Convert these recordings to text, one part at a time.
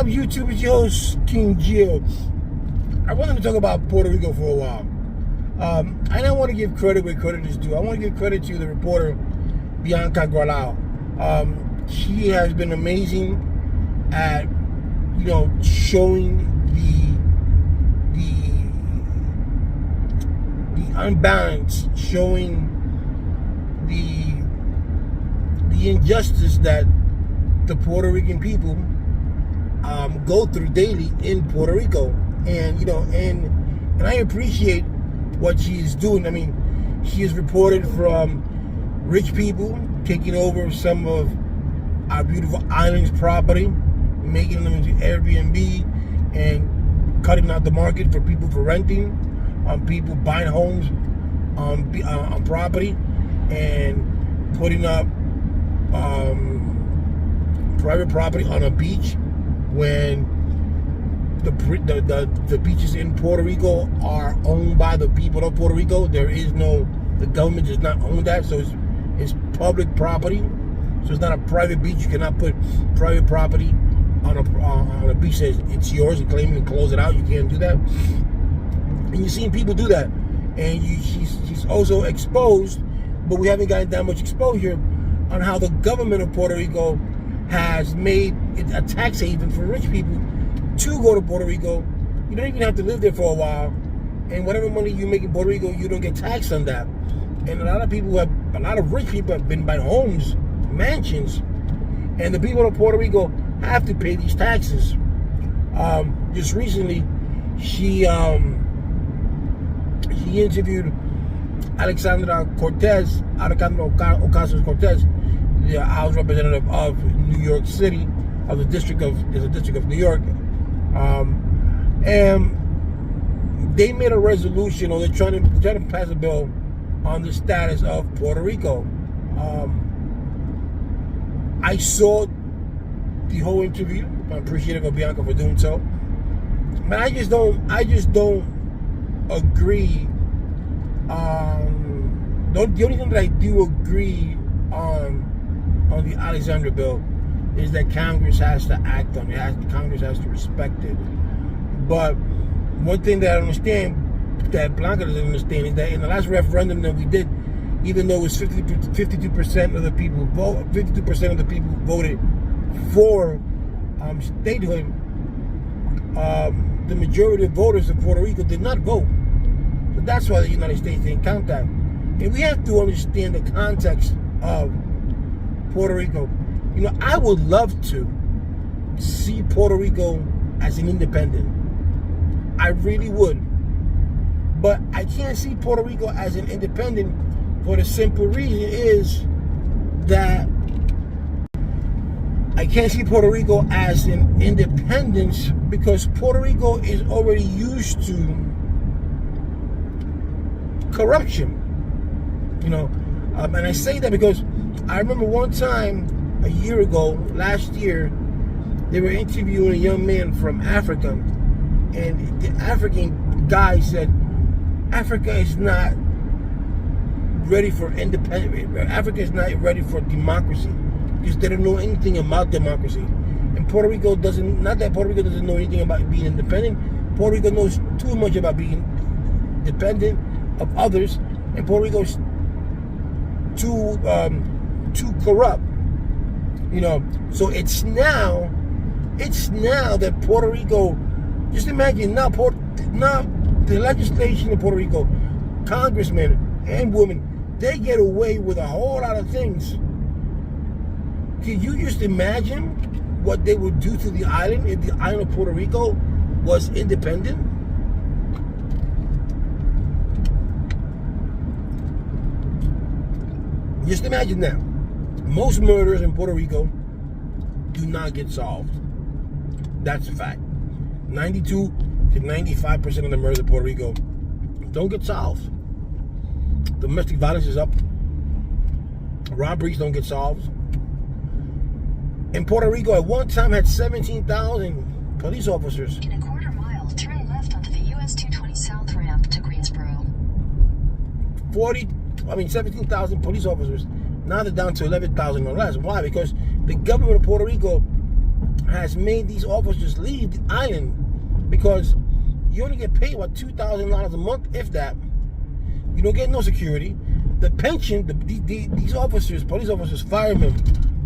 up, YouTube? It's your host, King Gio. I wanted to talk about Puerto Rico for a while. I don't want to give credit where credit is due. I want to give credit to the reporter, Bianca Gralao. She has been amazing at, showing the unbalance, showing the injustice that the Puerto Rican people go through daily in Puerto Rico, and I appreciate what she is doing. I mean, she is reported from rich people taking over some of our beautiful islands property, making them into Airbnb, and cutting out the market for people for renting, people buying homes on property, and putting up private property on a beach when the beaches in Puerto Rico are owned by the people of Puerto Rico. The government does not own that, so it's public property. So it's not a private beach. You cannot put private property on a beach that it's yours and claim it and close it out. You can't do that. And you've seen people do that. And she's also exposed, but we haven't gotten that much exposure on how the government of Puerto Rico has made it a tax haven for rich people to go to Puerto Rico. You don't even have to live there for a while, and whatever money you make in Puerto Rico, you don't get taxed on that. And a lot of rich people have been buying homes, mansions, and the people of Puerto Rico have to pay these taxes. Just recently, she interviewed Alexandra Ocasio-Cortez, the House Representative of New York City, of the District of New York, and they made a resolution, or they're trying to pass a bill on the status of Puerto Rico. I saw the whole interview. I'm appreciative of Bianca for doing so, but I just don't agree. The only thing that I do agree on the Alexandra bill is that Congress has to act on it. Congress has to respect it. But one thing that I understand, that Blanca doesn't understand, is that in the last referendum that we did, even though it was 52% of the people voted for statehood, the majority of voters in Puerto Rico did not vote. So that's why the United States didn't count that. And we have to understand the context of Puerto Rico. I would love to see Puerto Rico as an independent. I really would. But I can't see Puerto Rico as an independent for the simple reason is that I can't see Puerto Rico as an independence because Puerto Rico is already used to corruption. And I say that because I remember one time, a year ago, last year, they were interviewing a young man from Africa, and the African guy said, Africa is not ready for independence. Africa is not ready for democracy because they don't know anything about democracy. And Puerto Rico doesn't, not that Puerto Rico doesn't know anything about being independent, Puerto Rico knows too much about being dependent of others, and Puerto Rico's too corrupt. So it's now that Puerto Rico, just imagine now the legislation in Puerto Rico, congressmen and women, they get away with a whole lot of things. Can you just imagine what they would do to the island if the island of Puerto Rico was independent? Just imagine that. Most murders in Puerto Rico do not get solved. That's a fact. 92 to 95% of the murders in Puerto Rico don't get solved. Domestic violence is up. Robberies don't get solved. In Puerto Rico, at one time, had 17,000 police officers. In a quarter mile, turn left onto the US 220 South ramp to Greensboro. 17,000 police officers. Now they're down to 11,000 or less. Why? Because the government of Puerto Rico has made these officers leave the island because you only get paid, what, $2,000 a month, if that. You don't get no security. The pension, these officers, police officers, firemen,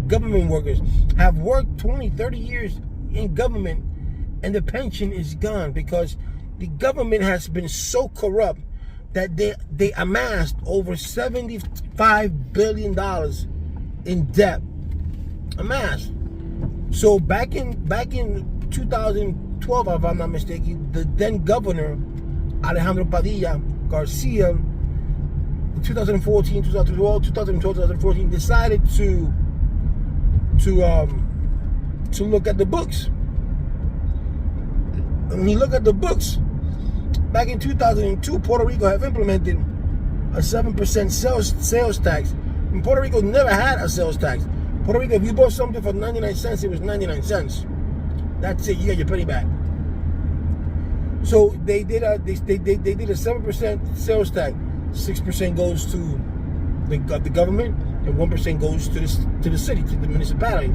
government workers, have worked 20, 30 years in government, and the pension is gone because the government has been so corrupt that they amassed over $75 billion in debt. Amassed. So back in 2012, if I'm not mistaken, the then governor Alejandro Padilla Garcia, in 2014, 2012, 2014, decided to look at the books. And when you look at the books, back in 2002, Puerto Rico have implemented a 7% sales tax. And Puerto Rico never had a sales tax. Puerto Rico, if you bought something for 99 cents, it was 99 cents. That's it. You got your penny back. So they did a 7% sales tax. 6% goes to the government, and 1% goes to the city, to the municipality.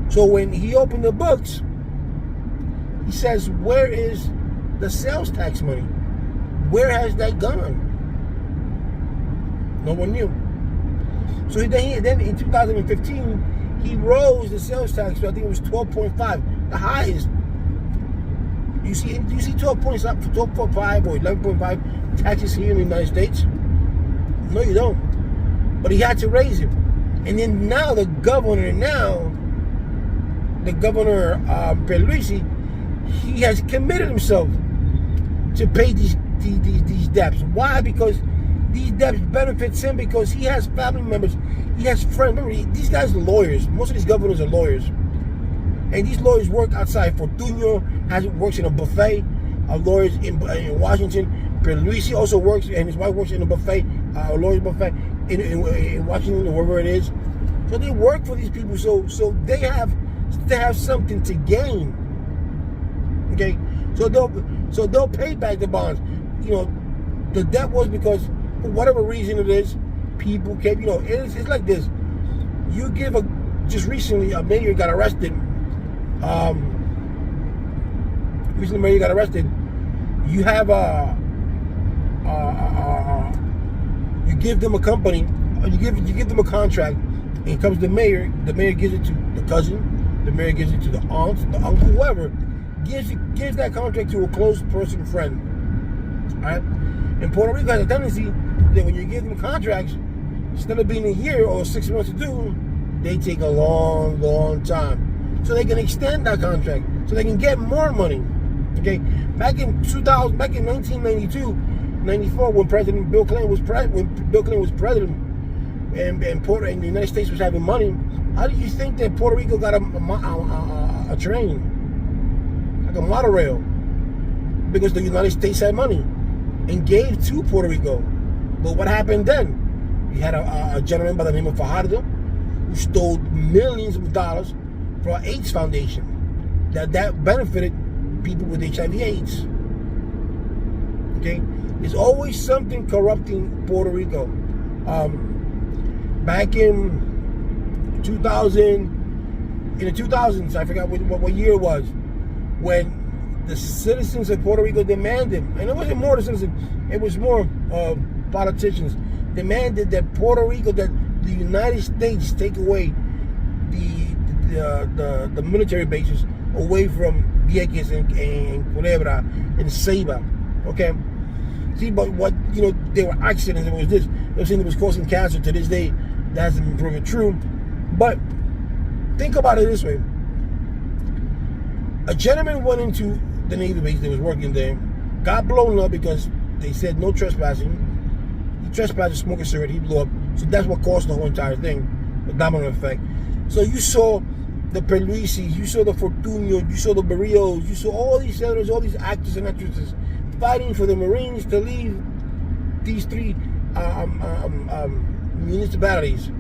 So when he opened the books, he says, "Where is the sales tax money? Where has that gone?" No one knew. So then in 2015, he rose the sales tax to, I think it was 12.5, the highest. You see 12.5 or 11.5 taxes here in the United States? No, you don't. But he had to raise it. And then now the governor, Pierluisi, he has committed himself to pay these debts. Why? Because these debts benefits him, because he has family members, he has friends. Remember, these guys are lawyers. Most of these governors are lawyers. And these lawyers work outside. Fortunio works in a buffet of lawyers in Washington. Pierluisi also works, and his wife works in a buffet, a lawyer's buffet in Washington, or wherever it is. So they work for these people. So they have something to gain. Okay, so they'll pay back the bonds. You know, the debt was because, for whatever reason it is, people came. You know, it's like this. You give just recently a mayor got arrested. Recently, mayor got arrested. You have you give them a company, you give them a contract, and it comes to the mayor. The mayor gives it to the cousin. The mayor gives it to the aunt, the uncle, whoever. Gives that contract to a close person, friend. All right. And Puerto Rico has a tendency that when you give them contracts, instead of being a year or 6 months to do, they take a long, long time. So they can extend that contract, so they can get more money. Okay. Back in 1992, 94, when President Bill Clinton was president, and the United States was having money, how do you think that Puerto Rico got a train? A monorail, because the United States had money and gave to Puerto Rico. But what happened then? We had a gentleman by the name of Fajardo who stole millions of dollars for our AIDS foundation that benefited people with HIV/AIDS. Okay, there's always something corrupting Puerto Rico. Back in 2000, in the 2000s, I forgot what year it was, when the citizens of Puerto Rico demanded, and it wasn't more the citizens, it was more politicians, demanded that Puerto Rico, that the United States take away the military bases away from Vieques and Culebra and Ceiba. Okay? See, but what, you know, there were accidents, it was this, they were saying it was causing cancer. To this day, that hasn't been proven true. But think about it this way. A gentleman went into the Navy base that was working there, got blown up because they said no trespassing. He trespassed, smoking cigarette, he blew up. So that's what caused the whole entire thing, the domino effect. So you saw the Pierluisi, you saw the Fortunio, you saw the Barrios, you saw all these senators, all these actors and actresses fighting for the Marines to leave these three municipalities.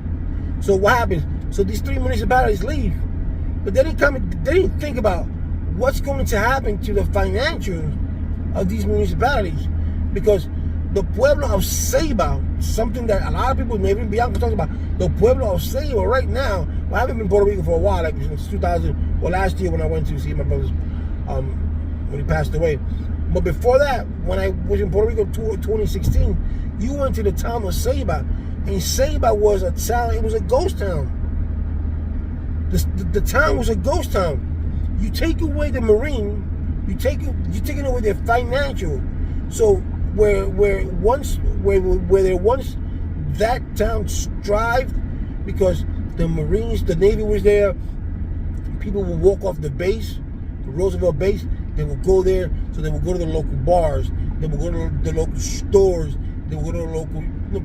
So what happens? So these three municipalities leave, but they didn't think about what's going to happen to the financials of these municipalities, because the pueblo of Ceiba, something that a lot of people, maybe Bianca talks about, the pueblo of Ceiba right now. Well, I haven't been in Puerto Rico for a while, like since 2000, well, last year when I went to see my brother's, when he passed away. But before that, when I was in Puerto Rico 2016, you went to the town of Ceiba, and Ceiba was a town, it was a ghost town. The town was a ghost town. You take away the marine, you're taking away their financial. So where there once that town thrived, because the Marines, the Navy was there. People would walk off the base, the Roosevelt base. They would go there, so they would go to the local bars. They would go to the local stores. They would go to the local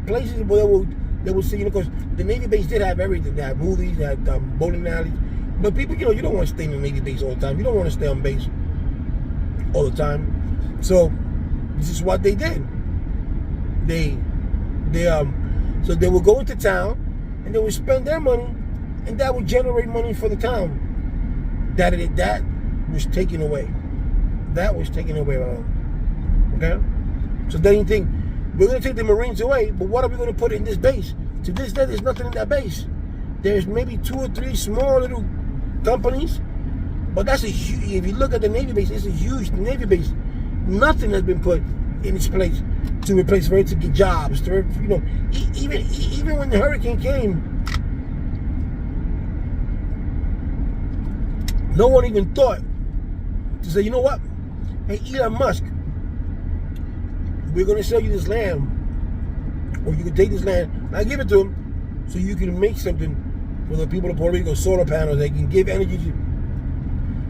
places where they would see. Because the Navy base did have everything. They had movies, they had bowling alleys. But people, you don't want to stay in the Navy base all the time. You don't want to stay on base all the time. So this is what they did. So they would go into town and they would spend their money, and that would generate money for the town. That was taken away. That was taken away. Okay? So they didn't think, we're going to take the Marines away, but what are we going to put in this base? To this day, there's nothing in that base. There's maybe 2 or 3 small little companies, but that's a huge, if you look at the Navy base, it's a huge Navy base. Nothing has been put in its place to replace, for it to get jobs, to, even when the hurricane came, no one even thought to say, you know what? Hey, Elon Musk, we're going to sell you this land, or you can take this land, and I give it to him, so you can make something for the people of Puerto Rico, solar panels. They can give energy to.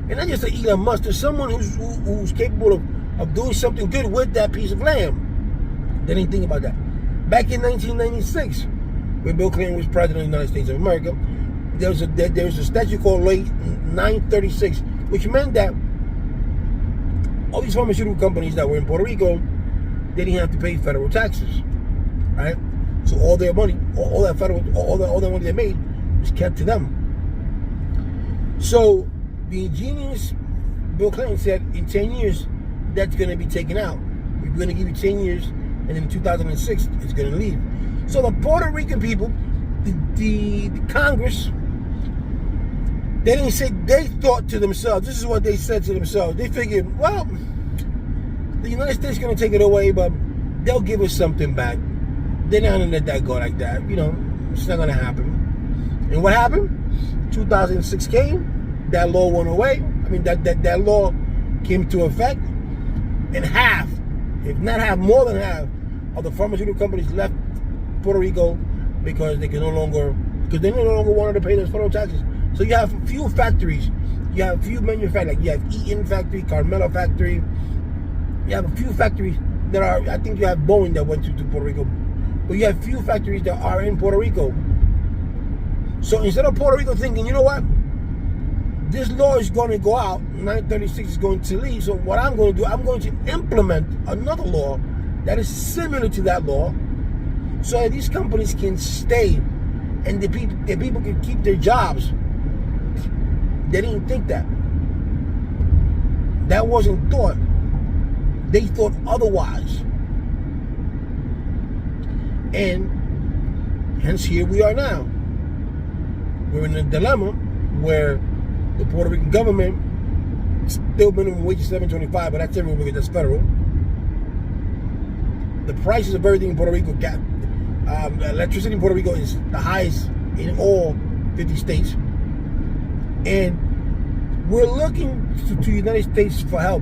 And not just Elon Musk, there's someone who's capable of doing something good with that piece of land. They didn't think about that. Back in 1996, when Bill Clinton was president of the United States of America, there was a statute called Late 936, which meant that all these pharmaceutical companies that were in Puerto Rico, they didn't have to pay federal taxes, right? So all their money, all that money they made was kept to them. So the ingenious Bill Clinton said, in 10 years, that's going to be taken out. We're going to give you 10 years, and in 2006, it's going to leave. So the Puerto Rican people, the Congress, they didn't say, they thought to themselves, this is what they said to themselves. They figured, well, the United States is going to take it away, but they'll give us something back. They're not going to let that go like that. It's not going to happen. And what happened? 2006 came, that law went away. I mean, that law came into effect, and half, if not half, more than half of the pharmaceutical companies left Puerto Rico because they no longer wanted to pay those federal taxes. So you have a few factories, you have a few manufacturers, like you have Eaton factory, Carmelo factory. You have a few factories that are, I think you have Boeing that went to Puerto Rico, but you have few factories that are in Puerto Rico. So instead of Puerto Rico thinking, you know what, this law is going to go out, 936 is going to leave, so what I'm going to do, I'm going to implement another law that is similar to that law, so that these companies can stay and the people can keep their jobs. They didn't think that. That wasn't thought. They thought otherwise. And hence here we are now. We're in a dilemma where the Puerto Rican government, still minimum wage is $7.25, but that's everywhere because that's federal. The prices of everything in Puerto Rico, electricity in Puerto Rico is the highest in all 50 states. And we're looking to the United States for help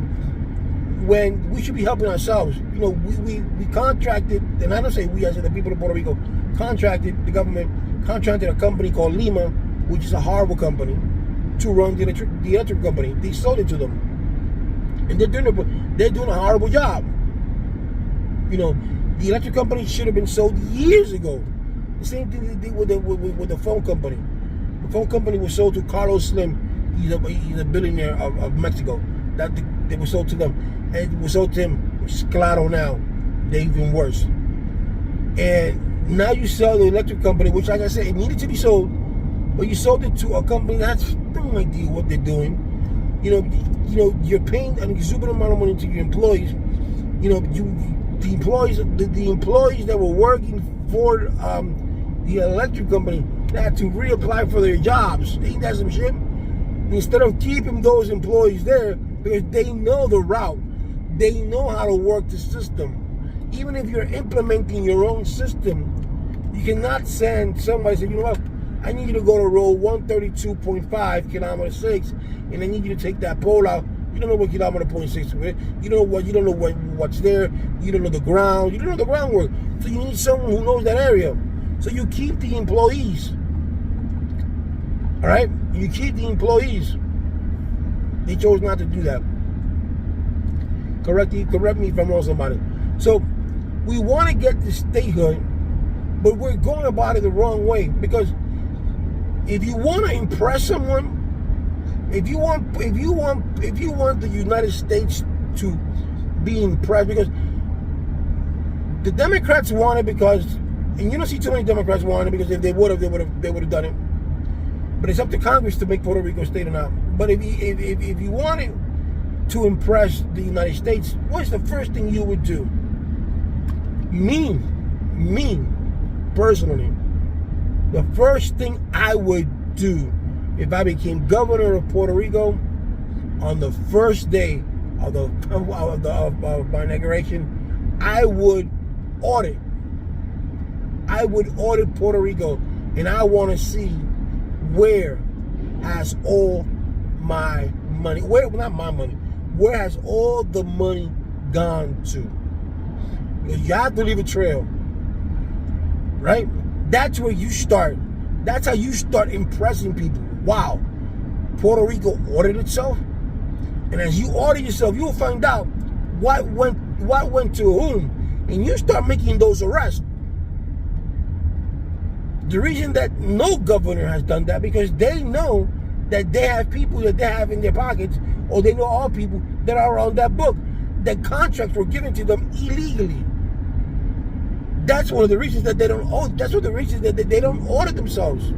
when we should be helping ourselves. We contracted, and I don't say we, I say the people of Puerto Rico, the government contracted a company called Lima, which is a horrible company, to run the electric company. They sold it to them, and they're doing a horrible job. The electric company should have been sold years ago. The same thing they did with the phone company. The phone company was sold to Carlos Slim. He's a billionaire of Mexico. They were sold to them, and it was sold to him, which is Claro now. They're even worse. And now you sell the electric company, which, like I said, it needed to be sold, but you sold it to a company that has no idea what they're doing. You're paying an exorbitant amount of money to your employees. the employees that were working for the electric company, they had to reapply for their jobs. Ain't that some shit? Instead of keeping those employees there, because they know the route, they know how to work the system. Even if you're implementing your own system, you cannot send somebody and say, you know what, I need you to go to road 132.5, kilometer 6, and I need you to take that pole out. You don't know what kilometer point 6 is. You don't know what's there. You don't know the ground. You don't know the groundwork. So you need someone who knows that area. So you keep the employees. All right? You keep the employees. They chose not to do that. Correct me if I'm wrong, somebody. So we want to get to statehood, but we're going about it the wrong way. Because if you want to impress someone, if you want the United States to be impressed, because the Democrats want it, because, and you don't see too many Democrats want it, because if they would have done it. But it's up to Congress to make Puerto Rico a state or not. But if you wanted to impress the United States, what's the first thing you would do? Me personally, the first thing I would do if I became governor of Puerto Rico, on the first day of my inauguration, I would audit Puerto Rico, and I want to see where has all my money, where has all the money gone to? Because you have to leave a trail, right? That's where you start. That's how you start impressing people. Wow, Puerto Rico audited itself, and as you audit yourself, you will find out what went to whom, and you start making those arrests. The reason that no governor has done that, because they know that they have people that they have in their pockets, or they know all people that are on that book. That contracts were given to them illegally. That's one of the reasons that they don't audit. That's one of the reasons that they don't audit themselves.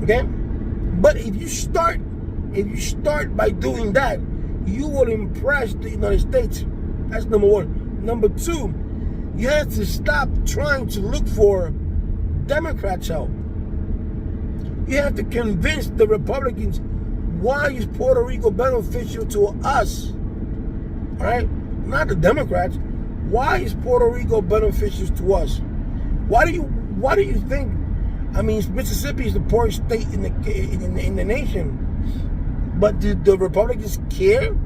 Okay? But if you start by doing that, you will impress the United States. That's number one. Number two, you have to stop trying to look for Democrats' help. You have to convince the Republicans, why is Puerto Rico beneficial to us? All right? Not the Democrats. Why is Puerto Rico beneficial to us? Why do you think? I mean, Mississippi is the poorest state in the nation. But do the Republicans care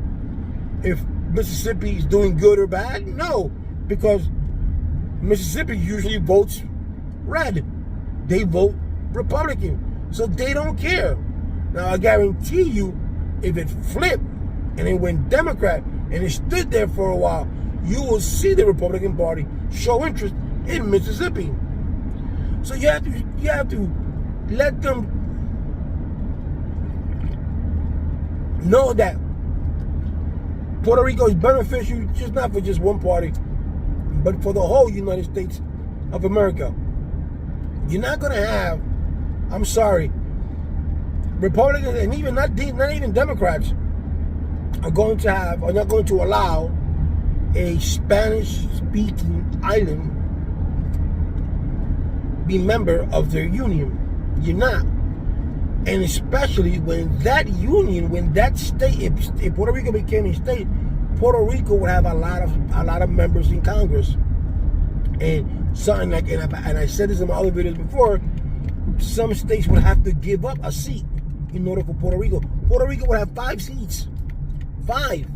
if Mississippi is doing good or bad? No, because Mississippi usually votes red. They vote Republican. So they don't care. Now, I guarantee you, if it flipped and it went Democrat and it stood there for a while, you will see the Republican Party show interest in Mississippi. So you have to let them know that Puerto Rico is beneficial, just not for just one party, but for the whole United States of America. You're not going to have, I'm sorry, Republicans, and even not even Democrats are not going to allow a Spanish-speaking island be member of their union. You're not. And especially when that union, when that state, if Puerto Rico became a state, Puerto Rico would have a lot of members in Congress. And something like, and I said this in my other videos before, some states would have to give up a seat in order for Puerto Rico. Puerto Rico would have 5 seats. 5.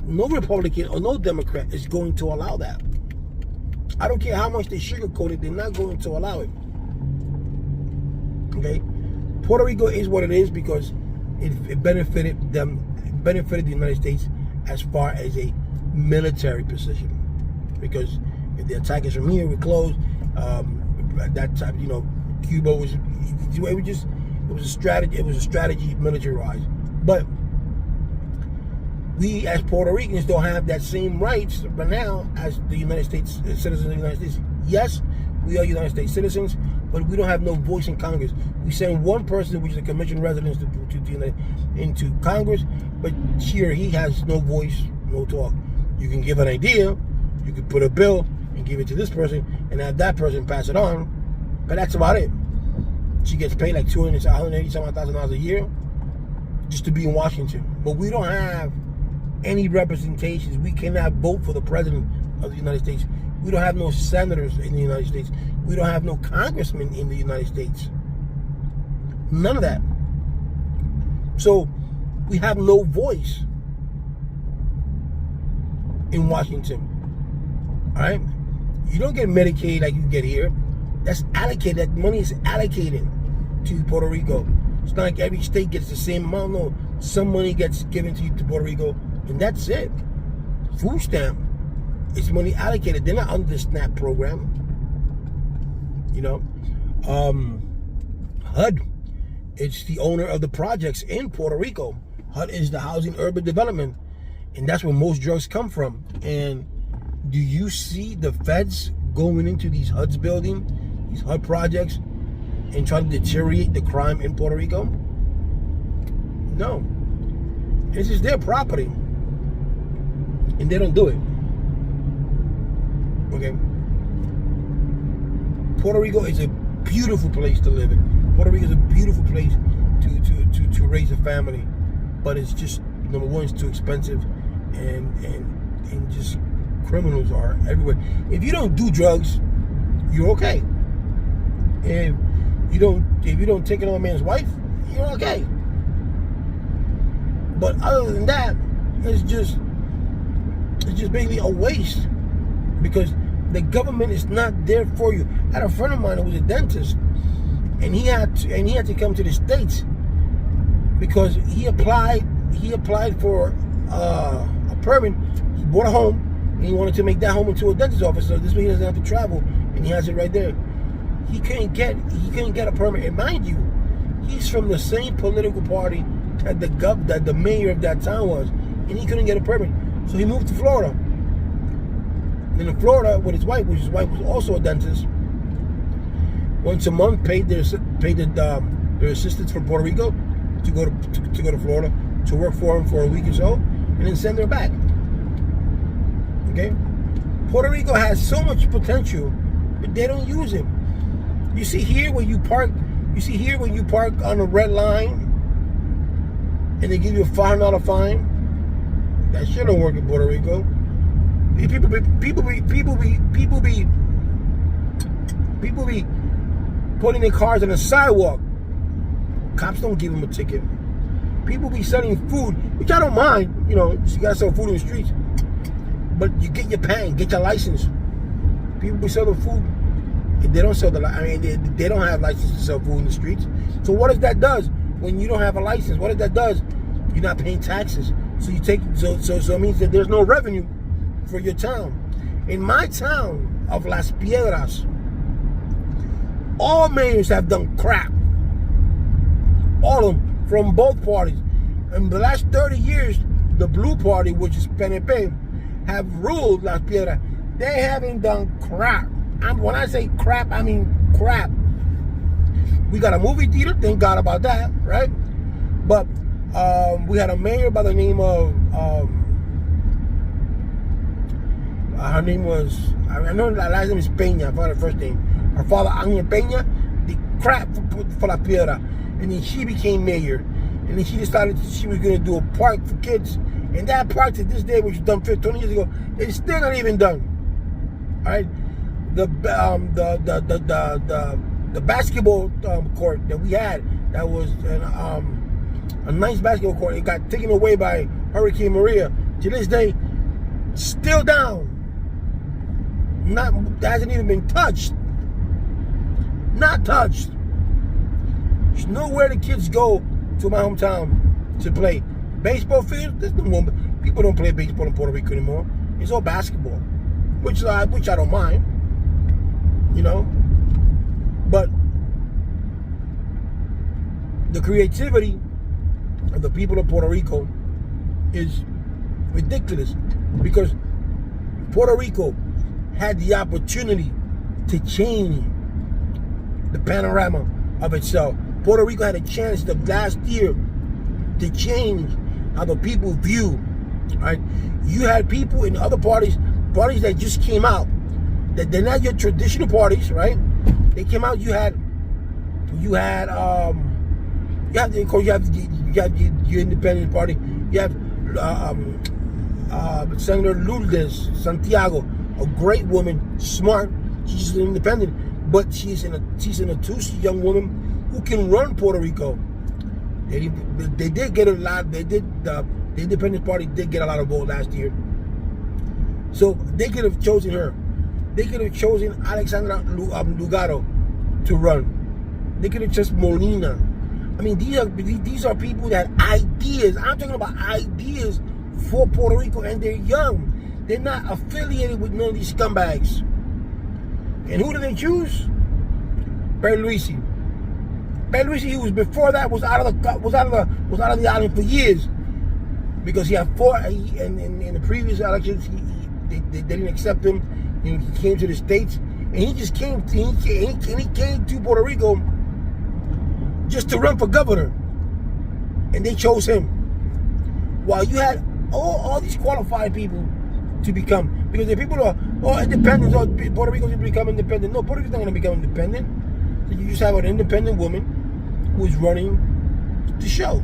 No Republican or no Democrat is going to allow that. I don't care how much they sugarcoat it, they're not going to allow it. Okay? Puerto Rico is what it is because it benefited them, it benefited the United States as far as a military position. Because if the attack is from here, we're closed. At that time, Cuba was, it was a strategy military-wise. But we as Puerto Ricans don't have that same rights right now as the United States citizens of the United States. Yes, we are United States citizens, but we don't have no voice in Congress. We send one person, which is a commissioned resident, into Congress, but she or he has no voice, no talk. You can give an idea, you can put a bill and give it to this person and have that person pass it on, but that's about it. She gets paid like $180,000 a year just to be in Washington. But we don't have any representations. We cannot vote for the president of the United States. We don't have no senators in the United States. We don't have no congressmen in the United States. None of that. So we have no voice in Washington. All right? You don't get Medicaid like you get here. That's allocated. That money is allocated to Puerto Rico. It's not like every state gets the same amount. No, some money gets given to Puerto Rico, and that's it. Food stamp. It's money allocated. They're not under the SNAP program. You know, HUD. It's the owner of the projects in Puerto Rico. HUD is the Housing Urban Development, and that's where most drugs come from. And do you see the feds going into these HUD's building, these HUD projects, and trying to deteriorate the crime in Puerto Rico? No. This is their property, and they don't do it. Okay? Puerto Rico is a beautiful place to live in. Puerto Rico is a beautiful place to raise a family, but it's just, number one, it's too expensive, and just criminals are everywhere. If you don't do drugs, you're okay. If you don't take another man's wife, you're okay. But other than that, it's just basically a waste, because the government is not there for you. I had a friend of mine who was a dentist, and he had to come to the States because he applied for a permit. He bought a home, and he wanted to make that home into a dentist office, so this way he doesn't have to travel, and he has it right there. He couldn't get a permit, and mind you, he's from the same political party that the mayor of that town was, and he couldn't get a permit, so he moved to Florida. And in Florida, with his wife, which his wife was also a dentist, once a month paid their assistants from Puerto Rico to go to Florida to work for him for a week or so, and then send her back. Okay, Puerto Rico has so much potential, but they don't use it. You see here when you park on a red line, and they give you a $500 fine. That shit don't work in Puerto Rico. People be putting their cars on the sidewalk. Cops don't give them a ticket. People be selling food, which I don't mind. You know, you gotta sell food in the streets, but you get your PAN, get your license. People be selling food. They don't sell they don't have license to sell food in the streets. So what does that does when you don't have a license? What that does? You're not paying taxes. So it means that there's no revenue for your town. In my town of Las Piedras, all mayors have done crap. All of them, from both parties. In the last 30 years, the blue party, which is PNP, have ruled Las Piedras. They haven't done crap. When I say crap, I mean crap. We got a movie theater, thank God about that, right? But we had a mayor by the name of, her name was, I know her last name is Peña, I forgot her first name. Her father, Ángel Peña, did crap for La Piedra. And then she became mayor. And then she decided she was going to do a park for kids. And that park to this day, which was done 20 years ago, it's still not even done. All right? The basketball court that we had, that was a nice basketball court, it got taken away by Hurricane Maria. To this day, still down. Hasn't even been touched. Not touched. There's nowhere the kids go to my hometown to play. Baseball field, there's no more. People don't play baseball in Puerto Rico anymore. It's all basketball, which I don't mind, you know. But the creativity of the people of Puerto Rico is ridiculous, because Puerto Rico had the opportunity to change the panorama of itself. Puerto Rico had a chance last year to change how the people view right? You had people in other parties that just came out, that they're not your traditional parties, right? They came out. You had of course, you have your independent party. You have Senator Lourdes Santiago, a great woman, smart. She's an independent, but she's an obtuse young woman who can run Puerto Rico. They did get a lot. The independent party did get a lot of votes last year, so they could have chosen her. They could have chosen Alexandra Lugaro to run. They could have chosen Molina. I mean, these are people that have ideas. I'm talking about ideas for Puerto Rico, and they're young. They're not affiliated with none of these scumbags. And who do they choose? Pierluisi. Pierluisi, who was before that, was out of the island for years, because he had fought in the previous elections. They didn't accept him. He came to the States, and he just came. He came to Puerto Rico just to run for governor, and they chose him. While you had all these qualified people to become, because the people are independent, or Puerto Rico's going to become independent. No, Puerto Rico's not going to become independent. So you just have an independent woman who is running the show.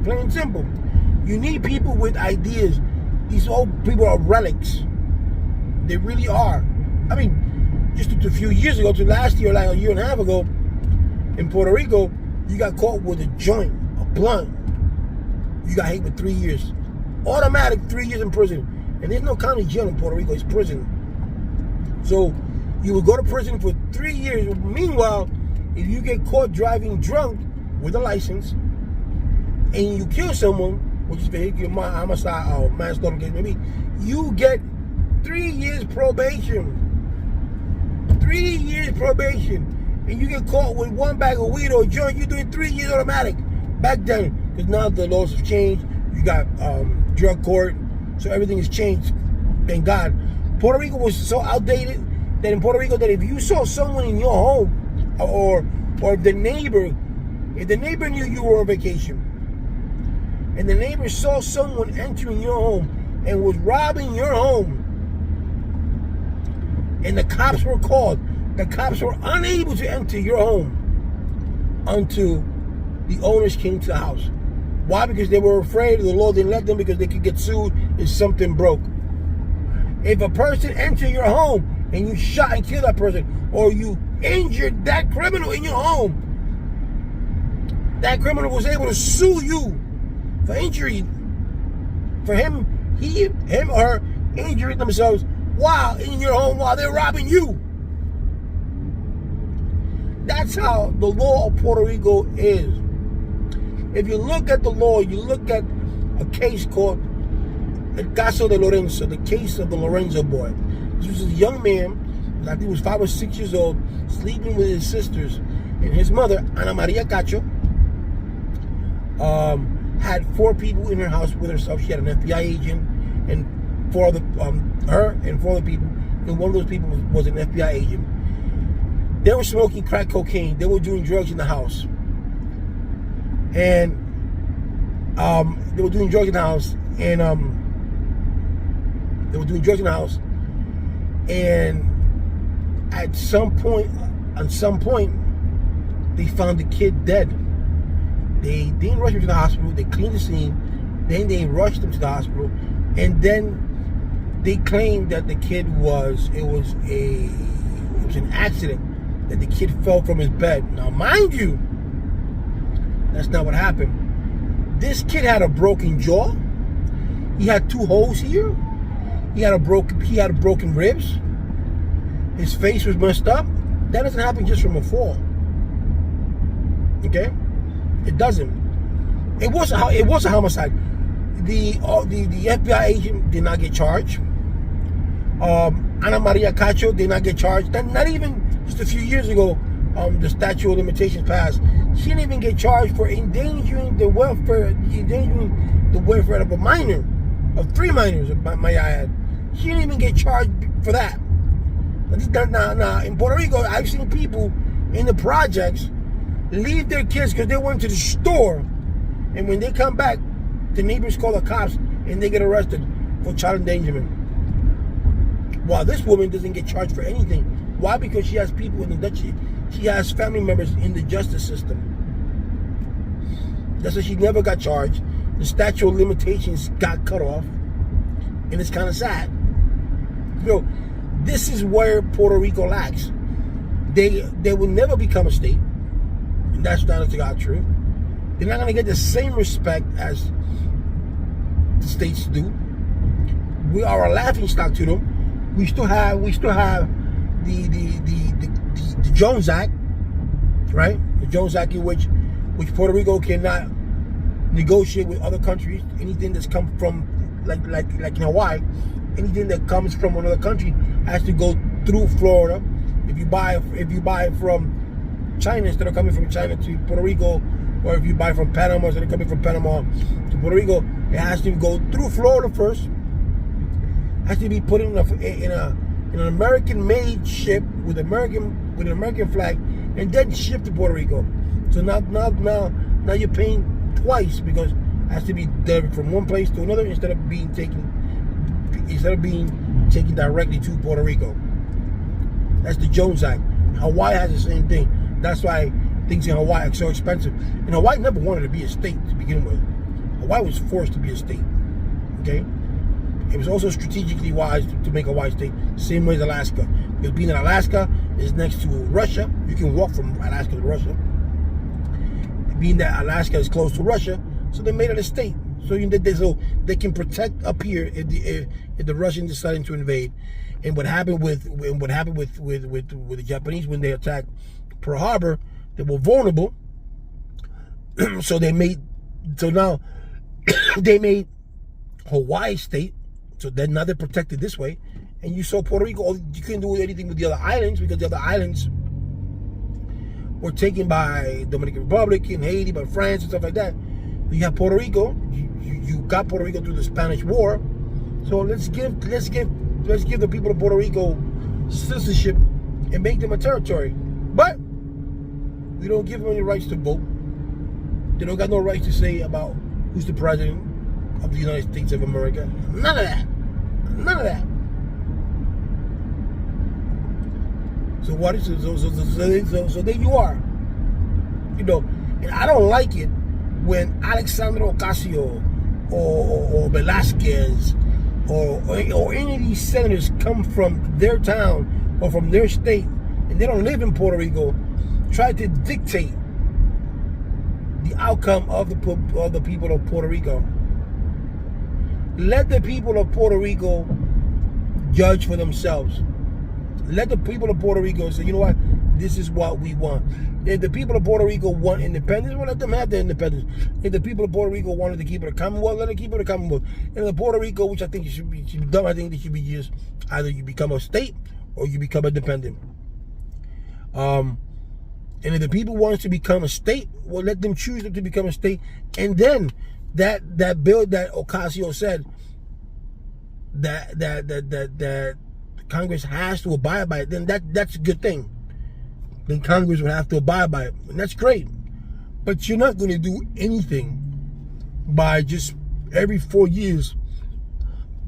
Plain and simple. You need people with ideas. These old people are relics. They really are. I mean, just a few years ago, to last year, like a year and a half ago, in Puerto Rico, you got caught with a joint, a blunt. You got hit with 3 years. Automatic 3 years in prison. And there's no county jail in Puerto Rico, it's prison. So you would go to prison for 3 years. Meanwhile, if you get caught driving drunk with a license and you kill someone, which is vehicular homicide or manslaughter case, maybe, you get 3 years probation. 3 years probation. And you get caught with one bag of weed or joint, you're doing 3 years automatic. Back then, because now the laws have changed. You got drug court, so everything has changed. Thank God. Puerto Rico was so outdated that in Puerto Rico, that if you saw someone in your home, or if the neighbor knew you were on vacation, and the neighbor saw someone entering your home and was robbing your home, and the cops were called, the cops were unable to enter your home until the owners came to the house. Why? Because they were afraid. The law didn't let them, because they could get sued if something broke. If a person entered your home and you shot and killed that person, or you injured that criminal in your home, that criminal was able to sue you for injury. For him or her injuring themselves while in your home, while they're robbing you. That's how the law of Puerto Rico is. If you look at the law, you look at a case called El Caso de Lorenzo, the case of the Lorenzo boy. This was a young man, I think he was 5 or 6 years old, sleeping with his sisters, and his mother, Ana Maria Cacho, had 4 people in her house with herself. She had an FBI agent, and 4 other, her and 4 other people, and one of those people was an FBI agent. They were smoking crack cocaine. They were doing drugs in the house. And they were doing drugs in the house. And at some point, they found the kid dead. They didn't rush him to the hospital. They cleaned the scene. Then they rushed him to the hospital. And then they claimed that the kid it was an accident, that the kid fell from his bed. Now, mind you, that's not what happened. This kid had a broken jaw. He had 2 holes here. He had broken ribs. His face was messed up. That doesn't happen just from a fall. Okay? It doesn't. It was a homicide. The FBI agent did not get charged. Ana Maria Cacho did not get charged. Not even just a few years ago, the statute of limitations passed. She didn't even get charged for endangering the welfare of a minor, of 3 minors, may I add. She didn't even get charged for that. Now, in Puerto Rico, I've seen people in the projects leave their kids because they went to the store, and when they come back, The neighbors call the cops and they get arrested for child endangerment. While this woman doesn't get charged for anything. Why? Because she has people in the Dutch. She has family members in the justice system. That's why she never got charged. The statute of limitations got cut off. And it's kind of sad. This is where Puerto Rico lacks. They will never become a state. And that's not to God true. They're not going to get the same respect as the states do. We are a laughingstock to them. We still have the Jones Act, right? The Jones Act in which Puerto Rico cannot negotiate with other countries. Anything that's come from like in Hawaii, anything that comes from another country has to go through Florida. If you buy it from China instead of coming from China to Puerto Rico, or if you buy from Panama instead of coming from Panama to Puerto Rico, it has to go through Florida first. It has to be put in an American-made ship with an American flag, and then shipped to Puerto Rico. So now you're paying twice because it has to be delivered from one place to another instead of being taken directly to Puerto Rico. That's the Jones Act. Hawaii has the same thing. That's why things in Hawaii are so expensive. And Hawaii never wanted to be a state to begin with. Hawaii was forced to be a state. Okay? It was also strategically wise to make Hawaii state, same way as Alaska. Because being in Alaska is next to Russia, you can walk from Alaska to Russia. Being that Alaska is close to Russia, so they made it a state. So they can protect up here if the Russians decided to invade. And what happened with the Japanese when they attacked Pearl Harbor, they were vulnerable. So now they made Hawaii state. So then now they're protected this way. And you saw Puerto Rico, you couldn't do anything with the other islands because the other islands were taken by Dominican Republic and Haiti, by France and stuff like that. You have Puerto Rico. You got Puerto Rico through the Spanish War. So let's give the people of Puerto Rico citizenship and make them a territory. But we don't give them any rights to vote. They don't got no rights to say about who's the president of the United States of America. None of that. None of that. So what is so there you are. And I don't like it when Alexandra Ocasio or Velasquez or any of these senators come from their town or from their state and they don't live in Puerto Rico, try to dictate the outcome of the people of Puerto Rico. Let the people of Puerto Rico judge for themselves. Let the people of Puerto Rico say, you know what, this is what we want. If the people of Puerto Rico want independence, well, let them have their independence. If the people of Puerto Rico wanted to keep it a Commonwealth, let them keep it a Commonwealth. And the Puerto Rico, which I think should be done, I think they should be just either you become a state or you become independent. And if the people want to become a state, well, let them choose to become a state. And then that bill that Ocasio said that Congress has to abide by it, then that's a good thing. Then Congress would have to abide by it, and that's great. But you're not going to do anything by just every 4 years,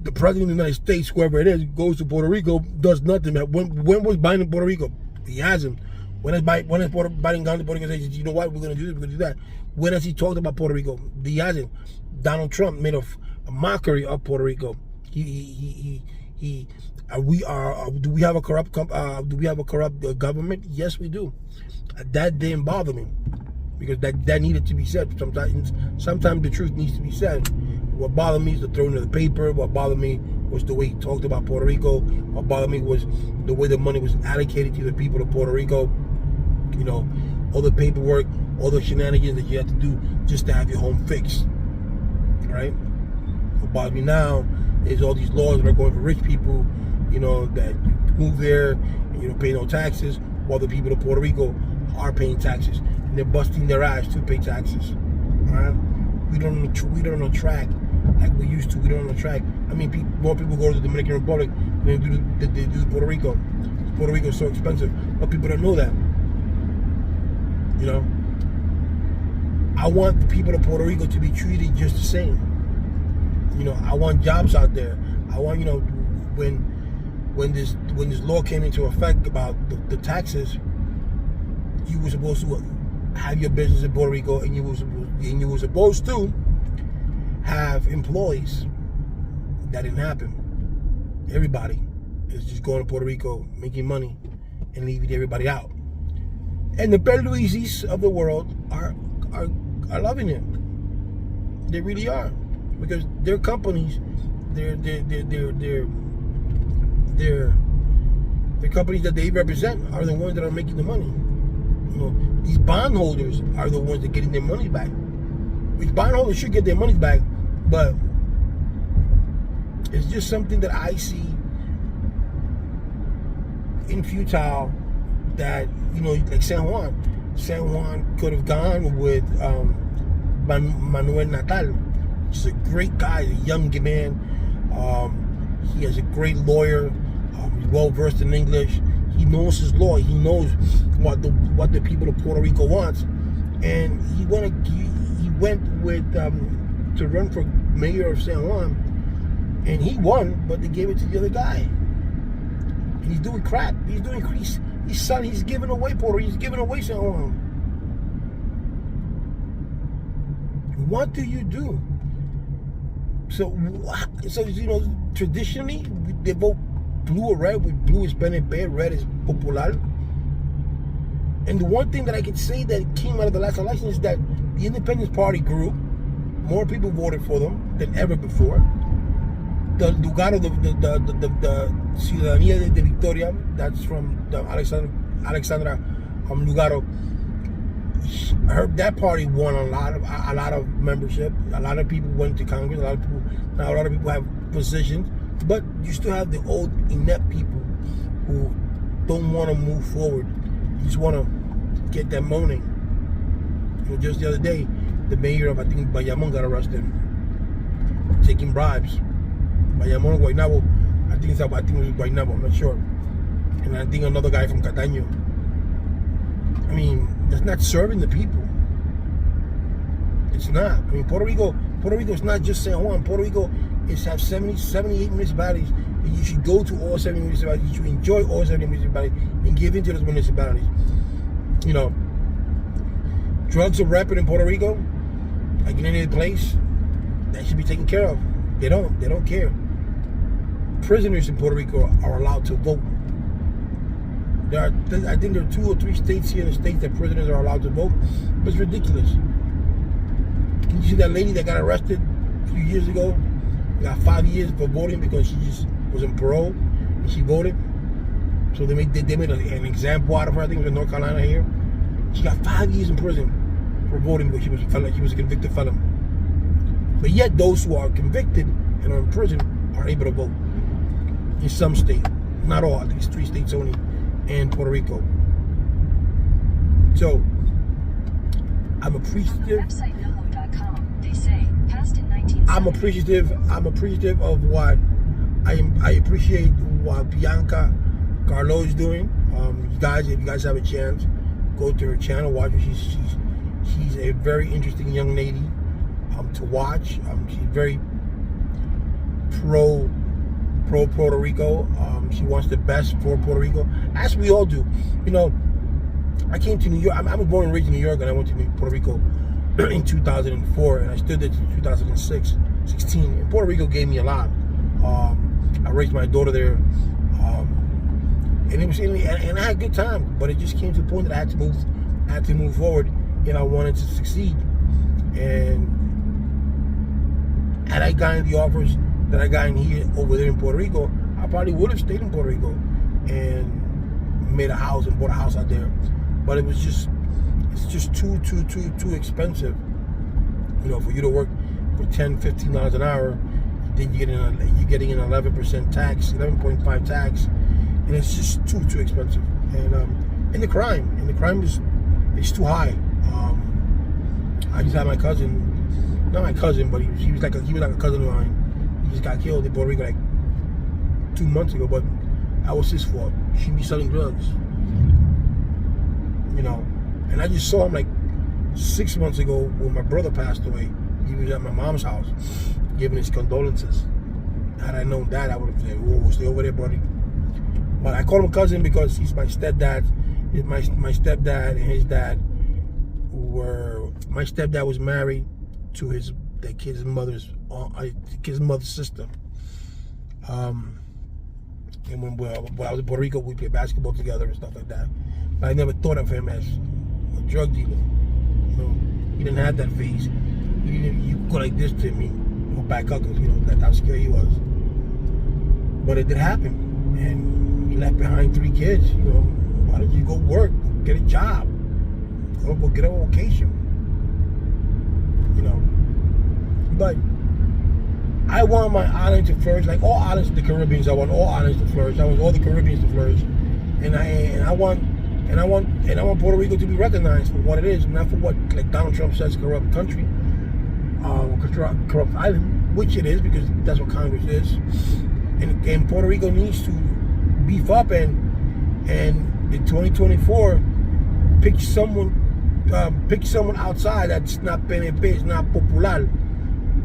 the president of the United States, whoever it is, goes to Puerto Rico, does nothing. When was Biden in Puerto Rico? He hasn't. When has Biden gone to Puerto Rico and said, you know what, we're going to do this, we're going to do that? When has he talked about Puerto Rico? He hasn't. Donald Trump made a mockery of Puerto Rico. Do we have a corrupt government? Yes, we do. That didn't bother me because that needed to be said. Sometimes the truth needs to be said. What bothered me is the throwing of the paper. What bothered me was the way he talked about Puerto Rico. What bothered me was the way the money was allocated to the people of Puerto Rico. All the paperwork, all the shenanigans that you have to do just to have your home fixed. Right? What bothers me now is all these laws that are going for rich people, that move there and pay no taxes, while the people of Puerto Rico are paying taxes. And they're busting their ass to pay taxes. Alright? We don't attract like we used to. We don't attract. More people go to the Dominican Republic than they do Puerto Rico. Puerto Rico is so expensive. But people don't know that. I want the people of Puerto Rico to be treated just the same. I want jobs out there. I want, when this law came into effect about the taxes, you were supposed to have your business in Puerto Rico, and you were supposed to have employees. That didn't happen. Everybody is just going to Puerto Rico, making money, and leaving everybody out. And the Perluisis of the world are loving it. They really are, because their companies, their companies that they represent are the ones that are making the money. These bondholders are the ones that are getting their money back. Which bondholders should get their money back, but it's just something that I see in futile, that like San Juan could have gone with Manuel Natal. He's a great guy, a young man. He has a great lawyer. He's well versed in English. He knows his law. He knows what the people of Puerto Rico wants, and he went with to run for mayor of San Juan, and he won, but they gave it to the other guy. And he's doing crap. He's giving away Puerto Rico. He's giving away San Juan. What do you do? So traditionally they vote blue or red. With blue is PNP, red is Popular. And the one thing that I can say that came out of the last election is that the Independence Party grew. More people voted for them than ever before. The Lugaro, the Ciudadanía de Victoria, that's from the Alexandra Lugaro. That party won a lot of membership. A lot of people went to Congress. A lot of people have positions, but you still have the old inept people who don't want to move forward. You just want to get them moaning. Just the other day, the mayor of, I think, Bayamón got arrested, taking bribes. Bayamón, Guaynabo, I think it was Guaynabo, I'm not sure. And I think another guy from Cataño. I mean, that's not serving the people. It's not. I mean, Puerto Rico is not just San Juan. Puerto Rico has 78 municipalities, and you should go to all 70 municipalities. You should enjoy all 70 municipalities and give into those municipalities. Drugs are rampant in Puerto Rico, like in any other place. That should be taken care of. They don't care. Prisoners in Puerto Rico are allowed to vote. I think there are 2 or 3 states here in the States that prisoners are allowed to vote. But it's ridiculous. Can you see that lady that got arrested a few years ago? Got 5 years for voting because she just was on parole and she voted. So they made an example out of her. I think it was in North Carolina here. She got 5 years in prison for voting because she was a convicted felon. But yet those who are convicted and are in prison are able to vote in some states. Not all. I think it's 3 states only. And Puerto Rico. So I'm appreciative. They say, passed in 1970. I'm appreciative of what I appreciate what Bianca Carlo is doing. You guys, if you guys have a chance, go to her channel, watch her. She's a very interesting young lady to watch. She's very pro Puerto Rico. She wants the best for Puerto Rico, as we all do. I came to New York. I was born and raised in New York, and I went to Puerto Rico in 2004, and I stood there to 2016. And Puerto Rico gave me a lot. I raised my daughter there, and it was, and I had a good time. But it just came to the point that I had to move forward, and I wanted to succeed. And had I gotten the offers that I got in here over there in Puerto Rico, I probably would have stayed in Puerto Rico and made a house and bought a house out there. But it's just too expensive. For you to work for $10-15 an hour, then you're getting an 11% tax, 11.5 tax, and it's just too expensive. And the crime is too high. I just had my cousin, not my cousin, but he was like a cousin of mine. He just got killed in Puerto Rico like 2 months ago, but that was his fault. He shouldn't be selling drugs. And I just saw him like 6 months ago when my brother passed away. He was at my mom's house, giving his condolences. Had I known that, I would have said, "Whoa, stay over there, buddy." But I call him cousin because he's my stepdad. My stepdad and his dad were. My stepdad was married to the kid's mother's sister. And when I was in Puerto Rico, we played basketball together and stuff like that. But I never thought of him as a drug dealer. He didn't have that face. You go like this to me, or back up, because that's how scared he was. But it did happen, and he left behind 3 kids. Why don't you go work, get a job, go get a vocation? But I want my island to flourish, like all islands in the Caribbean. I want all islands to flourish. I want all the Caribbeans to flourish, and I want Puerto Rico to be recognized for what it is, not for what like Donald Trump says, corrupt country, corrupt island, which it is because that's what Congress is. And Puerto Rico needs to beef up and in 2024 pick someone outside that's not PNP, it's not popular.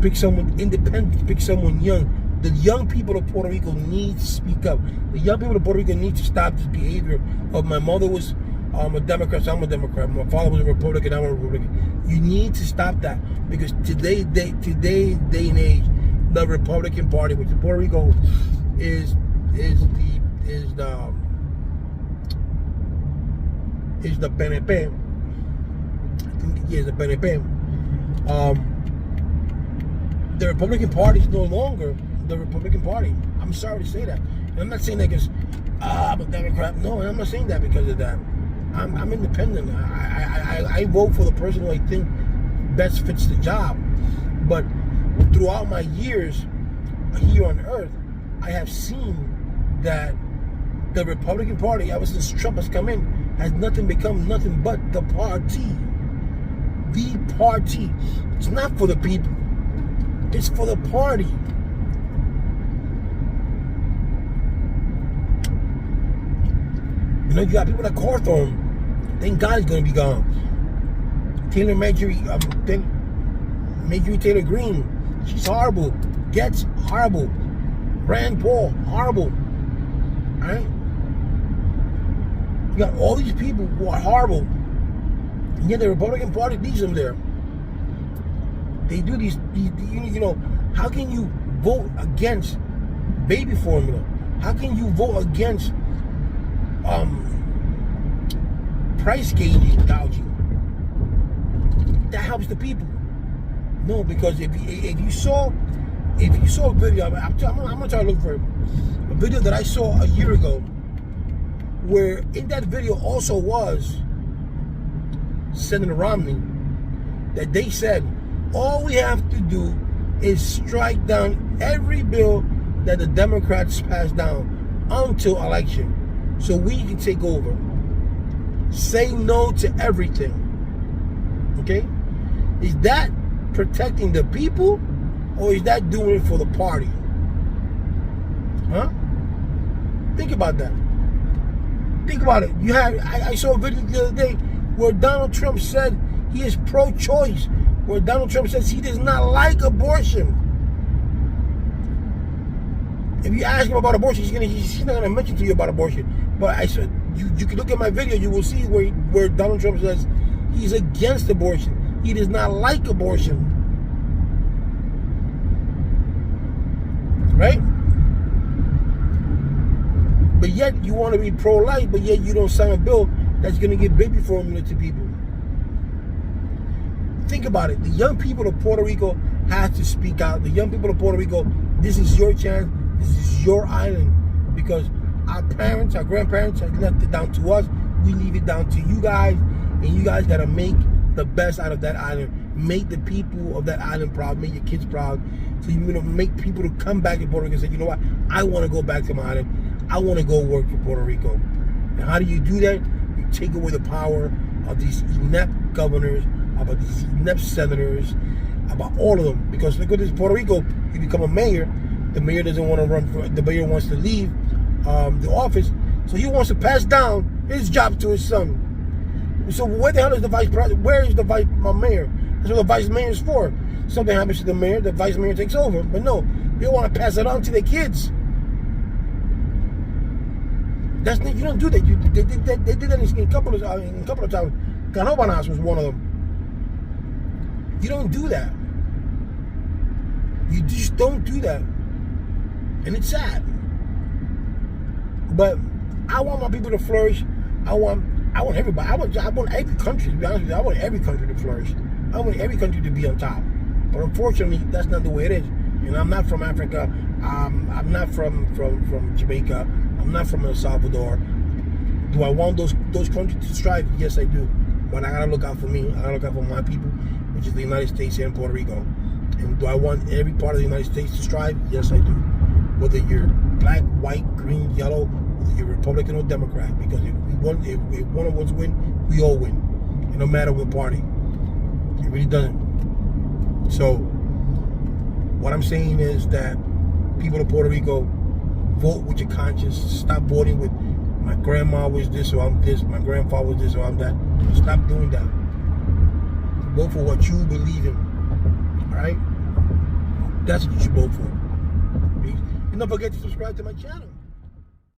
Pick someone independent, pick someone young. The young people of Puerto Rico need to speak up. The young people of Puerto Rico need to stop this behavior of my mother was a Democrat, so I'm a Democrat. My father was a Republican, I'm a Republican. You need to stop that because today's day and age, the Republican Party, which in Puerto Rico is the PNP. I think it's the PNP. The Republican Party is no longer the Republican Party. I'm sorry to say that. And I'm not saying that because I'm a Democrat. No, I'm not saying that because of that. I'm independent. I vote for the person who I think best fits the job. But throughout my years here on Earth, I have seen that the Republican Party, ever since Trump has come in, has become nothing but the party. The party. It's not for the people. It's for the party. You got people like Cawthorn. Thank God he's going to be gone. Marjorie Taylor Greene, she's horrible. Getz, horrible. Rand Paul, horrible. Alright? You got all these people who are horrible. And yet the Republican Party leaves them there. They do these, how can you vote against baby formula? How can you vote against price gouging? That helps the people. No, because if you saw a video, I'm gonna try to look for a video that I saw a year ago, where in that video also was Senator Romney, that they said all we have to do is strike down every bill that the Democrats pass down until election, so we can take over. Say no to everything. Okay? Is that protecting the people, or is that doing it for the party? Huh? Think about that. Think about it. I saw a video the other day where Donald Trump said he is pro-choice, where Donald Trump says he does not like abortion. If you ask him about abortion, he's not going to mention to you about abortion. But I said, you can look at my video, you will see where Donald Trump says he's against abortion. He does not like abortion. Right? But yet you want to be pro-life, but yet you don't sign a bill that's going to give baby formula to people. Think about it. The young people of Puerto Rico have to speak out. The young people of Puerto Rico, this is your chance. This is your island. Because our parents, our grandparents have left it down to us. We leave it down to you guys. And you guys got to make the best out of that island. Make the people of that island proud. Make your kids proud. So you're going to make people to come back to Puerto Rico and say, you know what? I want to go back to my island. I want to go work for Puerto Rico. And how do you do that? You take away the power of these inept governors, about these inept senators, about all of them. Because look at this, Puerto Rico, you become a mayor. The mayor doesn't want to run for, the mayor wants to leave the office. So he wants to pass down his job to his son. So where the hell is the vice president? Where is the mayor? That's what the vice mayor is for. something happens to the mayor, the vice mayor takes over. But no, they want to pass it on to their kids. You don't do that. They did that in a couple of times. Canovanas was one of them. You don't do that. You just don't do that, and it's sad. But I want my people to flourish. I want everybody. I want every country. To be honest with you, I want every country to flourish. I want every country to be on top. But unfortunately, that's not the way it is. And I'm not from Africa. I'm not from Jamaica. I'm not from El Salvador. Do I want those countries to strive? Yes, I do. But I gotta look out for me. I gotta look out for my people, which is the United States and Puerto Rico. And do I want every part of the United States to strive? Yes, I do. Whether you're black, white, green, yellow, whether you're Republican or Democrat, because if one of us win, we all win. And no matter what party. It really doesn't. So, what I'm saying is that people of Puerto Rico, vote with your conscience. Stop voting with my grandma was this or I'm this, my grandfather was this or I'm that. Stop doing that. Vote for what you believe in. Alright? That's what you should vote for. And don't forget to subscribe to my channel.